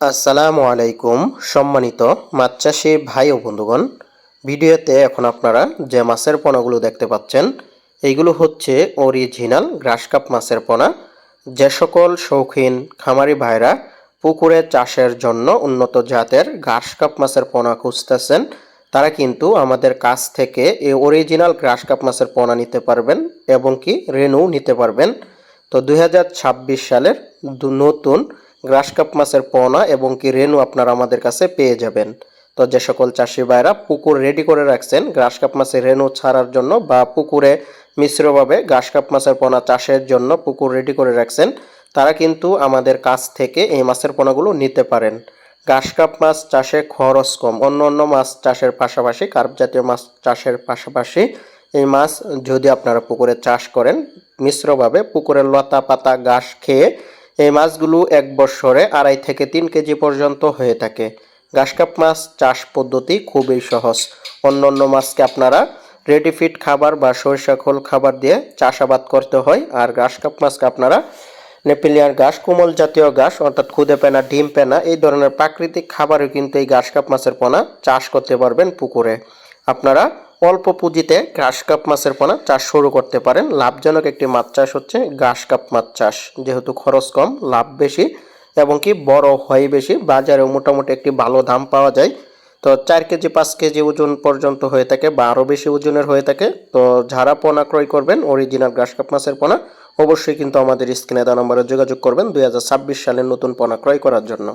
আসসালামু আলাইকুম সম্মানিত মাছ চাষি ভাই ও বন্ধুগণ। ভিডিওতে এখন আপনারা যে মাছের পোনাগুলো দেখতে পাচ্ছেন এইগুলো হচ্ছে অরিজিনাল গ্রাসকাপ মাছের পোনা। যে সকল শৌখিন খামারি ভাইরা পুকুরে চাষের জন্য উন্নত জাতের গ্রাসকাপ মাছের পোনা খুঁজতেছেন তারা কিন্তু আমাদের কাছ থেকে এই অরিজিনাল গ্রাসকাপ মাছের পোনা নিতে পারবেন এবং কি রেনু নিতে পারবেন। তো 2026 সালের নতুন গ্রাসকাপ মাছের পোনা এবং কি রেনু আপনারা আমাদের কাছে পেয়ে যাবেন। তো যে সকল চাষি ভাইরা পুকুর রেডি করে রাখছেন গ্রাসকাপ মাছের রেনু ছাড়ার জন্য বা পুকুরে মিশ্রভাবে গ্রাসকাপ মাছের পোনা চাষের জন্য পুকুর রেডি করে রাখছেন তারা কিন্তু আমাদের কাছ থেকে এই মাছের পোনাগুলো নিতে পারেন। গ্রাসকাপ মাছ চাষে খরচ কম, অন্য মাছ চাষের পাশাপাশি কার্প জাতীয় মাছ চাষের পাশাপাশি এই মাছ যদি আপনারা পুকুরে চাষ করেন মিশ্রভাবে পুকুরের লতা পাতা ঘাস খেয়ে এই মাছগুলো এক বছরে 2.5 থেকে 3 কেজি পর্যন্ত হয়ে থাকে। গ্রাসকাপ মাছ চাষ পদ্ধতি খুবই সহজ। অন্য মাছকে আপনারা রেডি ফিড খাবার বা সরিষা খোল খাবার দিয়ে চাষাবাদ করতে হয়, আর গ্রাসকাপ মাছকে আপনারা নেপিলিয়ার ঘাস, কোমল জাতীয় ঘাস অর্থাৎ খুদে পেনা, ডিম পেনা এই ধরনের প্রাকৃতিক খাবারও কিন্তু এই গ্রাসকাপ মাছের পোনা চাষ করতে পারবেন পুকুরে। আপনারা অল্প পুঁজিতে গ্রাসকাপ মাছের পোনা চাষ শুরু করতে পারেন। লাভজনক একটি মাছ চাষ হচ্ছে গ্রাসকাপ মাছ চাষ, যেহেতু খরচ কম, লাভ বেশি এবং কি বড় হয় বেশি, বাজারে মোটামুটি একটি ভালো দাম পাওয়া যায়। তো 4 কেজি 5 কেজি ওজন পর্যন্ত হয়ে থাকে বা আরও বেশি ওজনের হয়ে থাকে। তো যারা পোনা ক্রয় করবেন অরিজিনাল গ্রাসকাপ মাছের পোনা অবশ্যই কিন্তু আমাদের স্ক্রিনে দেওয়া নম্বরে যোগাযোগ করবেন 2026 সালের নতুন পোনা ক্রয় করার জন্য।